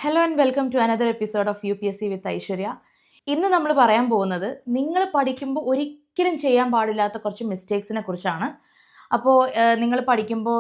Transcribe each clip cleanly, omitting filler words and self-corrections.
Hello and welcome to another episode of UPSC with Aishwarya. ഇന്ന് നമ്മൾ പറയാൻ പോകുന്നത് നിങ്ങൾ പഠിക്കുമ്പോൾ ഒരിക്കലും ചെയ്യാൻ പാടില്ലാത്ത കുറച്ച് മിസ്റ്റേക്സിനെ കുറിച്ചാണ്. അപ്പോൾ നിങ്ങൾ പഠിക്കുമ്പോൾ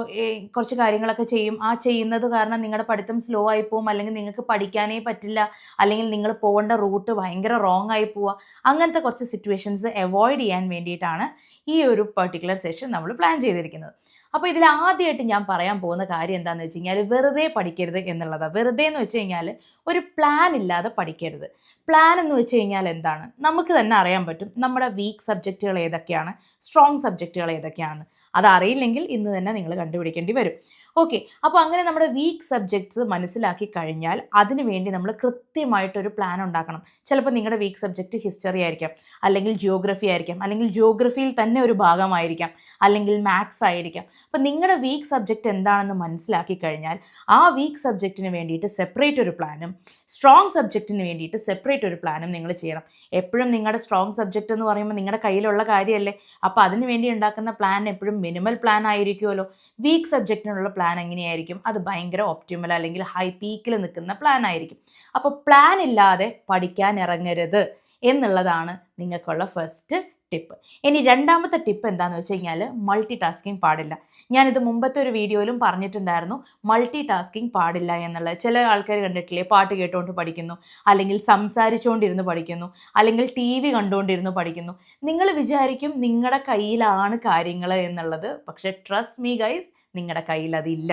കുറച്ച് കാര്യങ്ങളൊക്കെ ചെയ്യും. ആ ചെയ്യുന്നത് കാരണം നിങ്ങളുടെ പഠിത്തം സ്ലോ ആയി പോവും, അല്ലെങ്കിൽ നിങ്ങൾക്ക് പഠിക്കാനേ പറ്റില്ല, അല്ലെങ്കിൽ നിങ്ങൾ പോകേണ്ട റൂട്ട് ഭയങ്കര റോങ് ആയി പോവുക. അങ്ങനത്തെ കുറച്ച് സിറ്റുവേഷൻസ് അവോയ്ഡ് ചെയ്യാൻ വേണ്ടിയിട്ടാണ് ഈ ഒരു പെർട്ടിക്കുലർ സെഷൻ നമ്മൾ പ്ലാൻ ചെയ്തിരിക്കുന്നത്. അപ്പോൾ ഇതിൽ ആദ്യമായിട്ട് ഞാൻ പറയാൻ പോകുന്ന കാര്യം എന്താണെന്ന് വെച്ച് കഴിഞ്ഞാൽ വെറുതെ പഠിക്കരുത് എന്നുള്ളതാണ്. വെറുതെ എന്ന് വെച്ച് കഴിഞ്ഞാൽ ഒരു പ്ലാൻ ഇല്ലാതെ പഠിക്കരുത്. പ്ലാൻ എന്ന് വെച്ച് കഴിഞ്ഞാൽ എന്താണ്? നമുക്ക് തന്നെ അറിയാൻ പറ്റും നമ്മുടെ വീക്ക് സബ്ജക്റ്റുകൾ ഏതൊക്കെയാണ്, സ്ട്രോങ് സബ്ജക്റ്റുകൾ ഏതൊക്കെയാണെന്ന്. അതറിയില്ലെങ്കിൽ ഇന്ന് തന്നെ നിങ്ങൾ കണ്ടുപിടിക്കേണ്ടി വരും. ഓക്കെ, അപ്പോൾ അങ്ങനെ നമ്മുടെ വീക്ക് സബ്ജക്ട്സ് മനസ്സിലാക്കി കഴിഞ്ഞാൽ അതിന് വേണ്ടി നമ്മൾ കൃത്യമായിട്ടൊരു പ്ലാൻ ഉണ്ടാക്കണം. ചിലപ്പോൾ നിങ്ങളുടെ വീക്ക് സബ്ജക്റ്റ് ഹിസ്റ്ററി ആയിരിക്കാം, അല്ലെങ്കിൽ ജിയോഗ്രഫി ആയിരിക്കാം, അല്ലെങ്കിൽ ജിയോഗ്രഫിയിൽ തന്നെ ഒരു ഭാഗമായിരിക്കാം, അല്ലെങ്കിൽ മാത്സ് ആയിരിക്കാം. അപ്പോൾ നിങ്ങളുടെ വീക്ക് സബ്ജക്റ്റ് എന്താണെന്ന് മനസ്സിലാക്കി കഴിഞ്ഞാൽ ആ വീക്ക് സബ്ജക്റ്റിന് വേണ്ടിയിട്ട് സെപ്പറേറ്റ് ഒരു പ്ലാനും സ്ട്രോങ് സബ്ജക്റ്റിന് വേണ്ടിയിട്ട് സെപ്പറേറ്റ് ഒരു പ്ലാനും നിങ്ങൾ ചെയ്യണം. എപ്പോഴും നിങ്ങളുടെ സ്ട്രോങ് സബ്ജക്റ്റ് എന്ന് പറയുമ്പോൾ നിങ്ങളുടെ കയ്യിലുള്ള കാര്യമല്ലേ, അപ്പോൾ അതിന് വേണ്ടി ഉണ്ടാക്കുന്ന പ്ലാൻ എപ്പോഴും മിനിമൽ പ്ലാൻ ആയിരിക്കുമല്ലോ. വീക്ക് സബ്ജക്റ്റിനുള്ള പ്ലാൻ എങ്ങനെയായിരിക്കും? അത് ഭയങ്കര ഒപ്റ്റിമൽ അല്ലെങ്കിൽ ഹൈ പീക്കിൽ നിൽക്കുന്ന പ്ലാൻ ആയിരിക്കും. അപ്പോൾ പ്ലാൻ ഇല്ലാതെ പഠിക്കാൻ ഇറങ്ങരുത് എന്നുള്ളതാണ് നിങ്ങൾക്കുള്ള ഫസ്റ്റ് ടിപ്പ്. ഇനി രണ്ടാമത്തെ ടിപ്പ് എന്താണെന്ന് വെച്ച് കഴിഞ്ഞാൽ മൾട്ടി ടാസ്കിങ് പാടില്ല. ഞാനിത് മുമ്പത്തെ ഒരു വീഡിയോയിലും പറഞ്ഞിട്ടുണ്ടായിരുന്നു, മൾട്ടി ടാസ്കിങ് പാടില്ല എന്നുള്ളത്. ചില ആൾക്കാർ കണ്ടിട്ടില്ലേ, പാട്ട് കേട്ടുകൊണ്ട് പഠിക്കുന്നു, അല്ലെങ്കിൽ സംസാരിച്ചുകൊണ്ടിരുന്ന് പഠിക്കുന്നു, അല്ലെങ്കിൽ TV കണ്ടുകൊണ്ടിരുന്ന് പഠിക്കുന്നു. നിങ്ങൾ വിചാരിക്കും നിങ്ങളുടെ കയ്യിലാണ് കാര്യങ്ങൾ എന്നുള്ളത്. പക്ഷേ ട്രസ്റ്റ് മീ ഗൈസ്, നിങ്ങളുടെ കയ്യിൽ അതില്ല.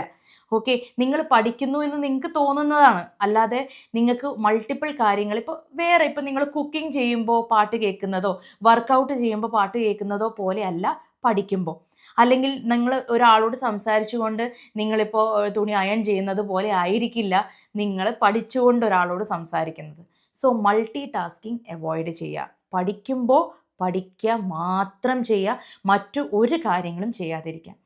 ഓക്കെ, നിങ്ങൾ പഠിക്കുന്നു എന്ന് നിങ്ങൾക്ക് തോന്നുന്നതാണ്, അല്ലാതെ നിങ്ങൾക്ക് മൾട്ടിപ്പിൾ കാര്യങ്ങൾ ഇപ്പോൾ നിങ്ങൾ കുക്കിംഗ് ചെയ്യുമ്പോൾ പാട്ട് കേൾക്കുന്നതോ വർക്കൗട്ട് ചെയ്യുമ്പോൾ പാട്ട് കേൾക്കുന്നതോ പോലെയല്ല പഠിക്കുമ്പോൾ. അല്ലെങ്കിൽ നിങ്ങൾ ഒരാളോട് സംസാരിച്ചുകൊണ്ട് നിങ്ങളിപ്പോൾ തുണി അയൺ ചെയ്യുന്നത് പോലെ ആയിരിക്കില്ല നിങ്ങൾ പഠിച്ചുകൊണ്ട് ഒരാളോട് സംസാരിക്കുന്നത്. സോ മൾട്ടി ടാസ്കിങ് അവോയ്ഡ് ചെയ്യുക. പഠിക്കുമ്പോൾ പഠിക്കുക മാത്രം ചെയ്യുക, മറ്റു ഒരു കാര്യങ്ങളും ചെയ്യാതിരിക്കുക.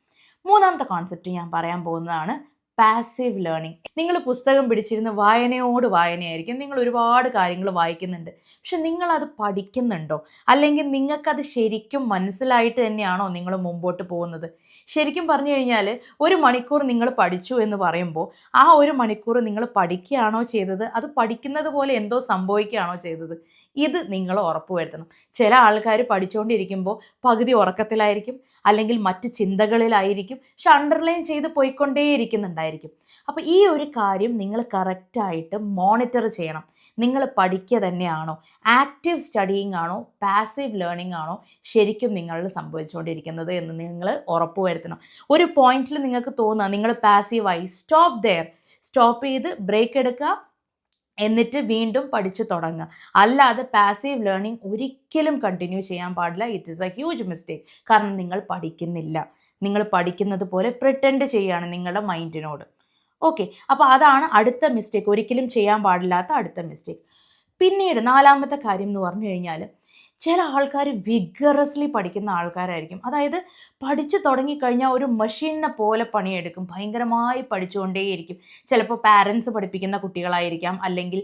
മൂന്നാമത്തെ കോൺസെപ്റ്റ് ഞാൻ പറയാൻ പോകുന്നതാണ് പാസീവ് ലേണിംഗ്. നിങ്ങൾ പുസ്തകം പിടിച്ചിരുന്ന് വായനയോട് വായനയായിരിക്കും, നിങ്ങൾ ഒരുപാട് കാര്യങ്ങൾ വായിക്കുന്നുണ്ട്, പക്ഷെ നിങ്ങളത് പഠിക്കുന്നുണ്ടോ? അല്ലെങ്കിൽ നിങ്ങൾക്കത് ശരിക്കും മനസ്സിലായിട്ട് തന്നെയാണോ നിങ്ങൾ മുമ്പോട്ട് പോകുന്നത്? ശരിക്കും പറഞ്ഞു കഴിഞ്ഞാൽ 1 മണിക്കൂർ നിങ്ങൾ പഠിച്ചു എന്ന് പറയുമ്പോൾ ആ 1 മണിക്കൂർ നിങ്ങൾ പഠിക്കുകയാണോ ചെയ്തത്, അത് പഠിക്കുന്നത് പോലെ എന്തോ സംഭവിക്കുകയാണോ ചെയ്തത്? ഇത് നിങ്ങൾ ഉറപ്പുവരുത്തണം. ചില ആൾക്കാർ പഠിച്ചുകൊണ്ടിരിക്കുമ്പോൾ പകുതി ഉറക്കത്തിലായിരിക്കും, അല്ലെങ്കിൽ മറ്റ് ചിന്തകളിലായിരിക്കും, പക്ഷെ അണ്ടർലൈൻ ചെയ്ത് പോയിക്കൊണ്ടേയിരിക്കുന്നുണ്ടായിരിക്കും. അപ്പോൾ ഈ ഒരു കാര്യം നിങ്ങൾ കറക്റ്റായിട്ട് മോണിറ്റർ ചെയ്യണം. നിങ്ങൾ പഠിക്കുക തന്നെയാണോ, ആക്റ്റീവ് സ്റ്റഡിയിങ് ആണോ, പാസീവ് ലേണിംഗ് ആണോ ശരിക്കും നിങ്ങളിൽ സംഭവിച്ചുകൊണ്ടിരിക്കുന്നത് എന്ന് നിങ്ങൾ ഉറപ്പുവരുത്തണം. ഒരു പോയിന്റിൽ നിങ്ങൾക്ക് തോന്നുക നിങ്ങൾ പാസീവായി, സ്റ്റോപ്പ് ചെയ്ത് ബ്രേക്ക് എടുക്കുക, എന്നിട്ട് വീണ്ടും പഠിച്ചു തുടങ്ങുക. അല്ലാതെ പാസീവ് ലേണിംഗ് ഒരിക്കലും കണ്ടിന്യൂ ചെയ്യാൻ പാടില്ല. It is A huge mistake. കാരണം നിങ്ങൾ പഠിക്കുന്നില്ല, നിങ്ങൾ പഠിക്കുന്നത് പോലെ പ്രിറ്റൻഡ് ചെയ്യുകയാണ് നിങ്ങളുടെ മൈൻഡിനോട്. ഓക്കെ, അപ്പോൾ അതാണ് അടുത്ത മിസ്റ്റേക്ക്, ഒരിക്കലും ചെയ്യാൻ പാടില്ലാത്ത അടുത്ത മിസ്റ്റേക്ക്. പിന്നീട് നാലാമത്തെ കാര്യം എന്ന് പറഞ്ഞു കഴിഞ്ഞാൽ, ചില ആൾക്കാർ വിഗറസ്ലി പഠിക്കുന്ന ആൾക്കാരായിരിക്കും. അതായത് പഠിച്ചു തുടങ്ങിക്കഴിഞ്ഞാൽ ഒരു മെഷീനെ പോലെ പണിയെടുക്കും, ഭയങ്കരമായി പഠിച്ചുകൊണ്ടേയിരിക്കും. ചിലപ്പോൾ പാരൻസ് പഠിപ്പിക്കുന്ന കുട്ടികളായിരിക്കാം, അല്ലെങ്കിൽ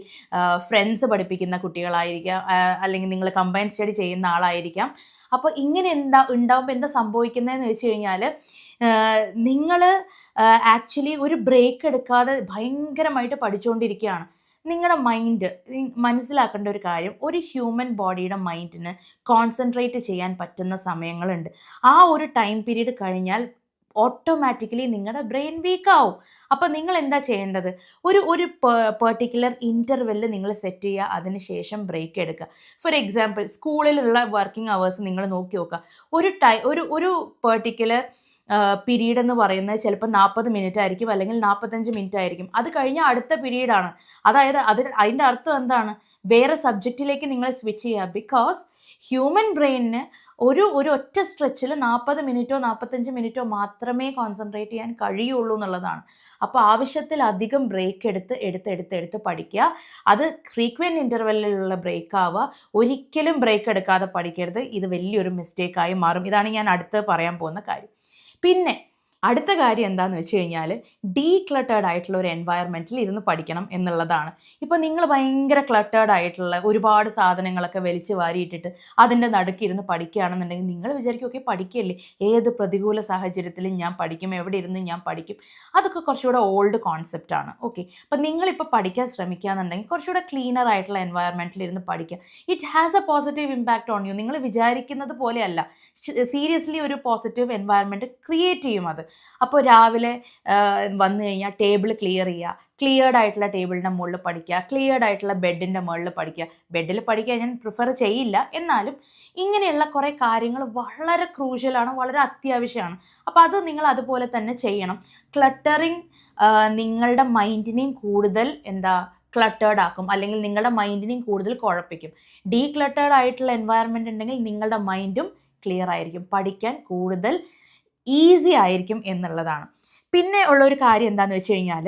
ഫ്രണ്ട്സ് പഠിപ്പിക്കുന്ന കുട്ടികളായിരിക്കാം, അല്ലെങ്കിൽ നിങ്ങൾ കമ്പൈൻ സ്റ്റഡി ചെയ്യുന്ന ആളായിരിക്കാം. അപ്പോൾ ഇങ്ങനെ ഉണ്ടാകുമ്പോൾ എന്താ സംഭവിക്കുന്നതെന്ന് വെച്ച് കഴിഞ്ഞാൽ, നിങ്ങൾ ആക്ച്വലി ഒരു ബ്രേക്ക് എടുക്കാതെ ഭയങ്കരമായിട്ട് പഠിച്ചുകൊണ്ടിരിക്കുകയാണ്. നിങ്ങളുടെ മൈൻഡ് മനസ്സിലാക്കേണ്ട ഒരു കാര്യം, ഒരു ഹ്യൂമൻ ബോഡിയുടെ മൈൻഡിന് കോൺസെൻട്രേറ്റ് ചെയ്യാൻ പറ്റുന്ന സമയങ്ങളുണ്ട്. ആ ഒരു ടൈം പീരീഡ് കഴിഞ്ഞാൽ ഓട്ടോമാറ്റിക്കലി നിങ്ങളുടെ ബ്രെയിൻ വീക്ക് ആവും. അപ്പോൾ നിങ്ങൾ എന്താ ചെയ്യേണ്ടത്? ഒരു പെർട്ടിക്കുലർ ഇൻ്റർവെല്ലിൽ നിങ്ങൾ സെറ്റ് ചെയ്യുക, അതിന് ശേഷം ബ്രേക്ക് എടുക്കുക. ഫോർ എക്സാമ്പിൾ, സ്കൂളിലുള്ള വർക്കിംഗ് അവേഴ്സ് നിങ്ങൾ നോക്കി നോക്കുക. ഒരു പെർട്ടിക്കുലർ പീരീഡ് എന്ന് പറയുന്നത് ചിലപ്പോൾ 40 മിനിറ്റ് ആയിരിക്കും, അല്ലെങ്കിൽ 45 മിനിറ്റ് ആയിരിക്കും. അത് കഴിഞ്ഞാൽ അടുത്ത പീരീഡാണ്. അതായത് അതിൻ്റെ അർത്ഥം എന്താണ്? വേറെ സബ്ജക്റ്റിലേക്ക് നിങ്ങൾ സ്വിച്ച് ചെയ്യുക. ബിക്കോസ് ഹ്യൂമൻ ബ്രെയിനിന് ഒരു ഒറ്റ സ്ട്രെച്ചിൽ 40 മിനിറ്റോ 45 മിനിറ്റോ മാത്രമേ കോൺസെൻട്രേറ്റ് ചെയ്യാൻ കഴിയുള്ളൂ എന്നുള്ളതാണ്. അപ്പോൾ ആവശ്യത്തിലധികം ബ്രേക്ക് എടുത്ത് പഠിക്കുക. അത് ഫ്രീക്വൻറ്റ് ഇൻ്റർവെല്ലിലുള്ള ബ്രേക്ക് ആവുക. ഒരിക്കലും ബ്രേക്ക് എടുക്കാതെ പഠിക്കരുത്. ഇത് വലിയൊരു മിസ്റ്റേക്കായി മാറും. ഇതാണ് ഞാൻ അടുത്ത് പറയാൻ പോകുന്ന കാര്യം. പിന്നെ അടുത്ത കാര്യം എന്താണെന്ന് വെച്ച് കഴിഞ്ഞാൽ ഡീക്ലട്ടേർഡ് ആയിട്ടുള്ള ഒരു എൻവയറമെൻറ്റിൽ ഇരുന്ന് പഠിക്കണം എന്നുള്ളതാണ്. ഇപ്പോൾ നിങ്ങൾ ഭയങ്കര ക്ലട്ടേർഡ് ആയിട്ടുള്ള ഒരുപാട് സാധനങ്ങളൊക്കെ വലിച്ചു വാരിയിട്ടിട്ട് അതിൻ്റെ നടുക്കിരുന്ന് പഠിക്കുകയാണെന്നുണ്ടെങ്കിൽ നിങ്ങൾ വിചാരിക്കും ഓക്കെ പഠിക്കുകയല്ലേ, ഏത് പ്രതികൂല സാഹചര്യത്തിലും ഞാൻ പഠിക്കും, എവിടെ ഇരുന്ന് ഞാൻ പഠിക്കും. അതൊക്കെ കുറച്ചുകൂടെ ഓൾഡ് കോൺസെപ്റ്റാണ്. ഓക്കെ, അപ്പം നിങ്ങളിപ്പോൾ പഠിക്കാൻ ശ്രമിക്കുകയെന്നുണ്ടെങ്കിൽ കുറച്ചുകൂടെ ക്ലീനർ ആയിട്ടുള്ള എൻവയറമെൻറ്റിൽ ഇരുന്ന് പഠിക്കുക. It has A positive impact on you. നിങ്ങൾ വിചാരിക്കുന്നത് പോലെയല്ല, സീരിയസ്ലി ഒരു പോസിറ്റീവ് എൻവയറമെൻറ്റ് ക്രിയേറ്റ് ചെയ്യും അത്. അപ്പോൾ രാവിലെ വന്നു കഴിഞ്ഞാൽ ടേബിൾ ക്ലിയർ ചെയ്യുക, ക്ലിയർഡ് ആയിട്ടുള്ള ടേബിളിൻ്റെ മുകളിൽ പഠിക്കുക, ക്ലിയർഡ് ആയിട്ടുള്ള ബെഡിൻ്റെ മുകളിൽ പഠിക്കുക. ബെഡിൽ പഠിക്കാൻ ഞാൻ പ്രിഫർ ചെയ്യില്ല, എന്നാലും ഇങ്ങനെയുള്ള കുറേ കാര്യങ്ങൾ വളരെ ക്രൂഷ്യലാണ്, വളരെ അത്യാവശ്യമാണ്. അപ്പോൾ അത് നിങ്ങൾ അതുപോലെ തന്നെ ചെയ്യണം. ക്ലട്ടറിങ് നിങ്ങളുടെ മൈൻഡിനെയും കൂടുതൽ ക്ലട്ടേർഡ് ആക്കും, അല്ലെങ്കിൽ നിങ്ങളുടെ മൈൻഡിനെയും കൂടുതൽ കുഴപ്പിക്കും. ഡീക്ലട്ടേർഡ് ആയിട്ടുള്ള എൻവയറമെൻറ്റ് ഉണ്ടെങ്കിൽ നിങ്ങളുടെ മൈൻഡും ക്ലിയർ ആയിരിക്കും, പഠിക്കാൻ കൂടുതൽ ഈസി ആയിരിക്കും എന്നുള്ളതാണ്. പിന്നെ ഉള്ളൊരു കാര്യം എന്താണെന്ന് വെച്ച് കഴിഞ്ഞാൽ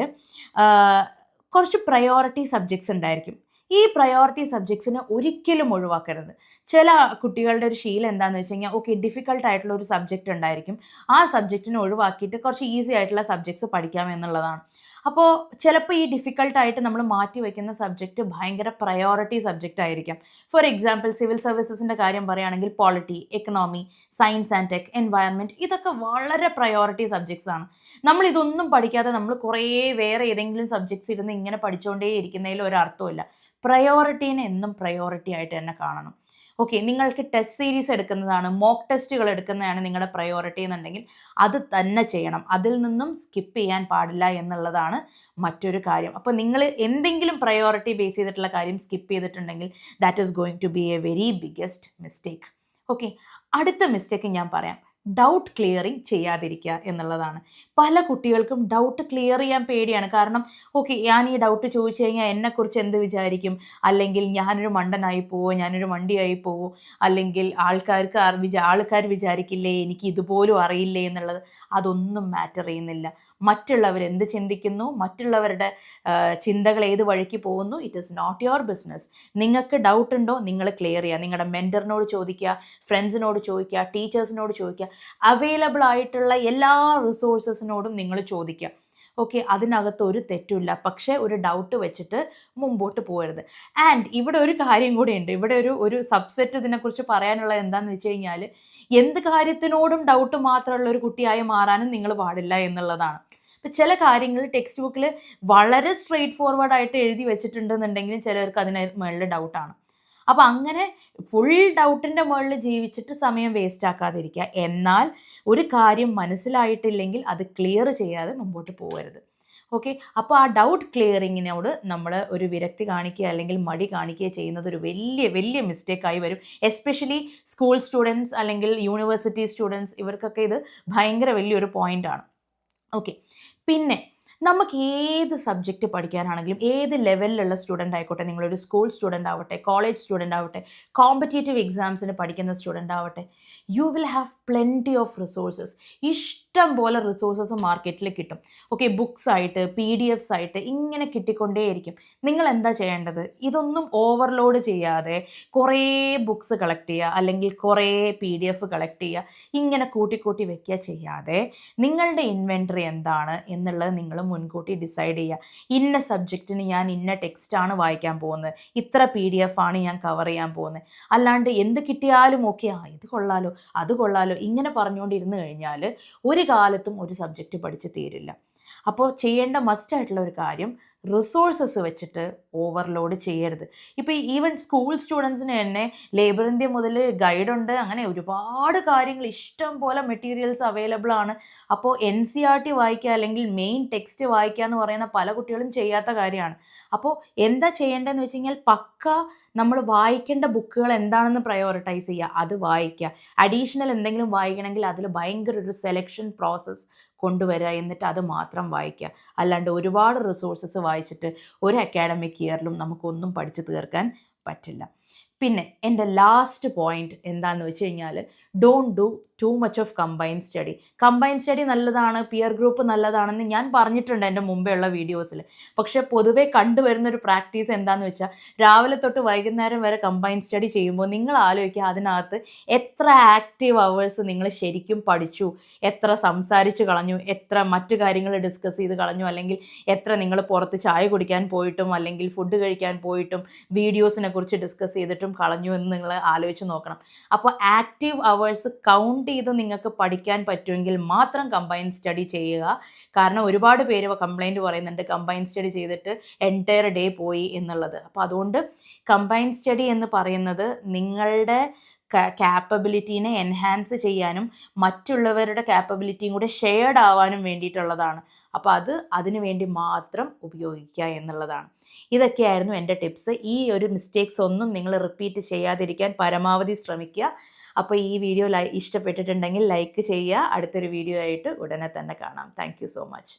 കുറച്ച് പ്രയോറിറ്റി സബ്ജക്ട്സ് ഉണ്ടായിരിക്കും. ഈ പ്രയോറിറ്റി സബ്ജക്ട്സിനെ ഒരിക്കലും ഒഴിവാക്കരുത്. ചില കുട്ടികളുടെ ഒരു ശീലം എന്താണെന്ന് വെച്ച് കഴിഞ്ഞാൽ ഓക്കെ ഡിഫിക്കൽട്ട് ആയിട്ടുള്ള ഒരു സബ്ജക്റ്റ് ഉണ്ടായിരിക്കും, ആ സബ്ജക്റ്റിനെ ഒഴിവാക്കിയിട്ട് കുറച്ച് ഈസി ആയിട്ടുള്ള സബ്ജക്ട്സ് പഠിക്കാം എന്നുള്ളതാണ്. അപ്പോൾ ചിലപ്പോൾ ഈ ഡിഫിക്കൽട്ടായിട്ട് നമ്മൾ മാറ്റി വയ്ക്കുന്ന സബ്ജക്റ്റ് ഭയങ്കര പ്രയോറിറ്റി സബ്ജക്റ്റ് ആയിരിക്കാം. ഫോർ എക്സാമ്പിൾ സിവിൽ സർവീസസിൻ്റെ കാര്യം പറയുകയാണെങ്കിൽ polity, economy, science and tech, environment, ഇതൊക്കെ വളരെ പ്രയോറിറ്റി സബ്ജക്ട്സ് ആണ്. നമ്മളിതൊന്നും പഠിക്കാതെ നമ്മൾ കുറേ വേറെ ഏതെങ്കിലും സബ്ജക്ട്സ് ഇരുന്ന് ഇങ്ങനെ പഠിച്ചുകൊണ്ടേ ഇരിക്കുന്നതിൽ ഒരർത്ഥമില്ല. പ്രയോറിറ്റീനെ എന്നും പ്രയോറിറ്റി ആയിട്ട് തന്നെ കാണണം. ഓക്കെ, നിങ്ങൾക്ക് ടെസ്റ്റ് സീരീസ് എടുക്കുന്നതാണ്, മോക്ക് ടെസ്റ്റുകൾ എടുക്കുന്നതാണ് നിങ്ങളുടെ പ്രയോറിറ്റി എന്നുണ്ടെങ്കിൽ അത് തന്നെ ചെയ്യണം. അതിൽ നിന്നും സ്കിപ്പ് ചെയ്യാൻ പാടില്ല എന്നുള്ളതാണ് മറ്റൊരു കാര്യം. അപ്പോൾ നിങ്ങൾ എന്തെങ്കിലും പ്രയോറിറ്റി ബേസ് ചെയ്തിട്ടുള്ള കാര്യം സ്കിപ്പ് ചെയ്തിട്ടുണ്ടെങ്കിൽ that is going to be a very biggest mistake. Okay, അടുത്ത മിസ്റ്റേക്ക് ഞാൻ പറയാം, ഡൗട്ട് ക്ലിയറിങ് ചെയ്യാതിരിക്കുക എന്നുള്ളതാണ്. പല കുട്ടികൾക്കും ഡൗട്ട് ക്ലിയർ ചെയ്യാൻ പേടിയാണ്. കാരണം ഓക്കെ ഞാൻ ഈ ഡൗട്ട് ചോദിച്ചു കഴിഞ്ഞാൽ എന്നെക്കുറിച്ച് എന്ത് വിചാരിക്കും, അല്ലെങ്കിൽ ഞാനൊരു മണ്ടനായി പോവോ, ഞാനൊരു മണ്ടിയായി പോവോ, അല്ലെങ്കിൽ ആൾക്കാർ വിചാരിക്കില്ലേ എനിക്ക് ഇതുപോലും അറിയില്ലേ എന്നുള്ളത്. അതൊന്നും മാറ്റർ ചെയ്യുന്നില്ല. മറ്റുള്ളവരെന്ത് ചിന്തിക്കുന്നു, മറ്റുള്ളവരുടെ ചിന്തകൾ ഏത് വഴിക്ക് പോകുന്നു, it is not your business. നിങ്ങൾക്ക് ഡൗട്ട് ഉണ്ടോ നിങ്ങൾ ക്ലിയർ ചെയ്യുക. നിങ്ങളുടെ മെൻറ്ററിനോട് ചോദിക്കുക, ഫ്രണ്ട്സിനോട് ചോദിക്കുക, ടീച്ചേഴ്സിനോട് ചോദിക്കുക, അവൈലബിൾ ആയിട്ടുള്ള എല്ലാ റിസോഴ്സസിനോടും നിങ്ങൾ ചോദിക്കുക. ഓക്കെ, അതിനകത്ത് ഒരു തെറ്റുമില്ല. പക്ഷേ ഒരു ഡൗട്ട് വെച്ചിട്ട് മുമ്പോട്ട് പോകരുത്. ആൻഡ് ഇവിടെ ഒരു കാര്യം കൂടി ഉണ്ട്, ഇവിടെ ഒരു സബ്സെറ്റ് ഇതിനെക്കുറിച്ച് പറയാനുള്ളത് എന്താണെന്ന് വെച്ച് കഴിഞ്ഞാൽ എന്ത് കാര്യത്തിനോടും ഡൗട്ട് മാത്രമുള്ള ഒരു കുട്ടിയായി മാറാനും നിങ്ങൾ പാടില്ല എന്നുള്ളതാണ്. ഇപ്പം ചില കാര്യങ്ങൾ ടെക്സ്റ്റ് ബുക്കിൽ വളരെ സ്ട്രെയിറ്റ് ഫോർവേഡായിട്ട് എഴുതി വെച്ചിട്ടുണ്ടെന്നുണ്ടെങ്കിലും ചിലർക്ക് അതിന് മുകളിൽ ഡൗട്ടാണ്. അപ്പോൾ അങ്ങനെ ഫുൾ ഡൗട്ടിൻ്റെ മുകളിൽ ജീവിച്ചിട്ട് സമയം വേസ്റ്റ് ആക്കാതിരിക്കുക. എന്നാൽ ഒരു കാര്യം മനസ്സിലായിട്ടില്ലെങ്കിൽ അത് ക്ലിയർ ചെയ്യാതെ മുമ്പോട്ട് പോകരുത്. ഓക്കെ, അപ്പോൾ ആ ഡൗട്ട് ക്ലിയറിങ്ങിനോട് നമ്മൾ ഒരു വിരക്തി കാണിക്കുക അല്ലെങ്കിൽ മടി കാണിക്കുക ചെയ്യുന്നത് ഒരു വലിയ വലിയ മിസ്റ്റേക്കായി വരും. എസ്പെഷ്യലി സ്കൂൾ സ്റ്റുഡൻസ് അല്ലെങ്കിൽ യൂണിവേഴ്സിറ്റി സ്റ്റുഡൻസ്, ഇവർക്കൊക്കെ ഇത് ഭയങ്കര വലിയൊരു പോയിൻ്റാണ്. ഓക്കെ, പിന്നെ നമുക്ക് ഏത് സബ്ജക്റ്റ് പഠിക്കാനാണെങ്കിലും ഏത് ലെവലിലുള്ള സ്റ്റുഡൻ്റ് ആയിക്കോട്ടെ, നിങ്ങളൊരു സ്കൂൾ സ്റ്റുഡൻ്റ് ആവട്ടെ, കോളേജ് സ്റ്റുഡൻ്റ് ആവട്ടെ, കോമ്പറ്റേറ്റീവ് എക്സാംസിന് പഠിക്കുന്ന സ്റ്റുഡൻ്റ് ആവട്ടെ, you will have plenty of resources. ഇഷ്ടം പോലെ റിസോഴ്സസ് മാർക്കറ്റിൽ കിട്ടും. ഓക്കെ, ബുക്സ് ആയിട്ട് PDF ആയിട്ട് ഇങ്ങനെ കിട്ടിക്കൊണ്ടേയിരിക്കും. നിങ്ങൾ എന്താ ചെയ്യേണ്ടത്, ഇതൊന്നും ഓവർലോഡ് ചെയ്യാതെ കുറേ ബുക്സ് കളക്ട് ചെയ്യുക അല്ലെങ്കിൽ കുറേ PDF കളക്ട് ചെയ്യുക, ഇങ്ങനെ കൂട്ടിക്കൂട്ടി വെക്കുക ചെയ്യാതെ നിങ്ങളുടെ ഇൻവെൻറ്ററി എന്താണ് എന്നുള്ളത് നിങ്ങൾ മുൻകൂട്ടി ഡിസൈഡ് ചെയ്യുക. ഇന്ന സബ്ജക്റ്റിന് ഞാൻ ഇന്ന ടെക്സ്റ്റാണ് വായിക്കാൻ പോകുന്നത്, ഇത്ര PDF ആണ് ഞാൻ കവർ ചെയ്യാൻ പോകുന്നത്. അല്ലാണ്ട് എന്ത് കിട്ടിയാലും ഓക്കെ ഇത് കൊള്ളാലോ അത് കൊള്ളാലോ ഇങ്ങനെ പറഞ്ഞുകൊണ്ടിരുന്നു കഴിഞ്ഞാൽ ഒരു കാലത്തും ഒരു സബ്ജക്റ്റ് പഠിച്ച് തീരില്ല. അപ്പോൾ ചെയ്യേണ്ട മസ്റ്റായിട്ടുള്ള ഒരു കാര്യം റിസോഴ്സസ് വെച്ചിട്ട് ഓവർലോഡ് ചെയ്യരുത്. ഇപ്പോൾ ഈവൻ സ്കൂൾ സ്റ്റുഡൻസിന് തന്നെ ലേബർ ഇന്ത്യ മുതൽ ഗൈഡുണ്ട്, അങ്ങനെ ഒരുപാട് കാര്യങ്ങൾ ഇഷ്ടം പോലെ മെറ്റീരിയൽസ് അവൈലബിൾ ആണ്. അപ്പോൾ NCERT വായിക്കുക അല്ലെങ്കിൽ മെയിൻ ടെക്സ്റ്റ് വായിക്കുക എന്ന് പറയുന്ന പല കുട്ടികളും ചെയ്യാത്ത കാര്യമാണ്. അപ്പോൾ എന്താ ചെയ്യേണ്ടതെന്ന് വെച്ച് കഴിഞ്ഞാൽ പക്ക നമ്മൾ വായിക്കേണ്ട ബുക്കുകൾ എന്താണെന്ന് പ്രയോറിറ്റൈസ് ചെയ്യുക, അത് വായിക്കുക. അഡീഷണൽ എന്തെങ്കിലും വായിക്കണമെങ്കിൽ അതിൽ ഭയങ്കര ഒരു സെലക്ഷൻ പ്രോസസ്സ് കൊണ്ടുവരിക, എന്നിട്ട് അത് മാത്രം വായിക്കുക. അല്ലാണ്ട് ഒരുപാട് റിസോഴ്സസ് വായിച്ചിട്ട് ഒരു അക്കാഡമിക് ഇയറിലും നമുക്കൊന്നും പഠിച്ചു തീർക്കാൻ പറ്റില്ല. പിന്നെ എൻ്റെ ലാസ്റ്റ് പോയിന്റ് എന്താണെന്ന് വെച്ച് കഴിഞ്ഞാൽ don't do too much of combine study നല്ലതാണ്, പിയർ ഗ്രൂപ്പ് നല്ലതാണെന്ന് ഞാൻ പറഞ്ഞിട്ടുണ്ട് എൻ്റെ മുമ്പേ ഉള്ള വീഡിയോസിൽ. പക്ഷേ പൊതുവേ കണ്ടുവരുന്നൊരു പ്രാക്ടീസ് എന്താണെന്ന് വെച്ചാൽ രാവിലെ തൊട്ട് വൈകുന്നേരം വരെ കമ്പൈൻ സ്റ്റഡി ചെയ്യുമ്പോൾ നിങ്ങൾ ആലോചിക്കുക അതിനകത്ത് എത്ര ആക്റ്റീവ് അവേഴ്സ് നിങ്ങൾ ശരിക്കും പഠിച്ചു, എത്ര സംസാരിച്ച് കളഞ്ഞു, എത്ര മറ്റു കാര്യങ്ങൾ ഡിസ്കസ് ചെയ്ത് കളഞ്ഞു, അല്ലെങ്കിൽ എത്ര നിങ്ങൾ പുറത്ത് ചായ കുടിക്കാൻ പോയിട്ടും അല്ലെങ്കിൽ ഫുഡ് കഴിക്കാൻ പോയിട്ടും വീഡിയോസിനെ കുറിച്ച് ഡിസ്കസ് ചെയ്തിട്ടും കളഞ്ഞു എന്ന് നിങ്ങൾ ആലോചിച്ച് നോക്കണം. അപ്പോൾ ആക്റ്റീവ് അവേഴ്സ് കൗണ്ട് ചെയ്ത് നിങ്ങൾക്ക് പഠിക്കാൻ പറ്റുമെങ്കിൽ മാത്രം കമ്പൈൻ സ്റ്റഡി ചെയ്യുക. കാരണം ഒരുപാട് പേര് കംപ്ലൈൻറ്റ് പറയുന്നുണ്ട് കമ്പൈൻ സ്റ്റഡി ചെയ്തിട്ട് എൻറ്റയർ ഡേ പോയി എന്നുള്ളത്. അപ്പോൾ അതുകൊണ്ട് കമ്പൈൻ സ്റ്റഡി എന്ന് പറയുന്നത് നിങ്ങളുടെ ക്യാപ്പബിലിറ്റീനെ എൻഹാൻസ് ചെയ്യാനും മറ്റുള്ളവരുടെ ക്യാപ്പബിലിറ്റിയും കൂടെ ഷെയർഡ് ആവാനും വേണ്ടിയിട്ടുള്ളതാണ്. അപ്പോൾ അതിനു വേണ്ടി മാത്രം ഉപയോഗിക്കുക എന്നുള്ളതാണ്. ഇതൊക്കെയായിരുന്നു എൻ്റെ ടിപ്സ്. ഈ ഒരു മിസ്റ്റേക്സ് ഒന്നും നിങ്ങൾ റിപ്പീറ്റ് ചെയ്യാതിരിക്കാൻ പരമാവധി ശ്രമിക്കുക. അപ്പോൾ ഈ വീഡിയോ ഇഷ്ടപ്പെട്ടിട്ടുണ്ടെങ്കിൽ ലൈക്ക് ചെയ്യുക. അടുത്തൊരു വീഡിയോ ആയിട്ട് ഉടനെ തന്നെ കാണാം. Thank you so much.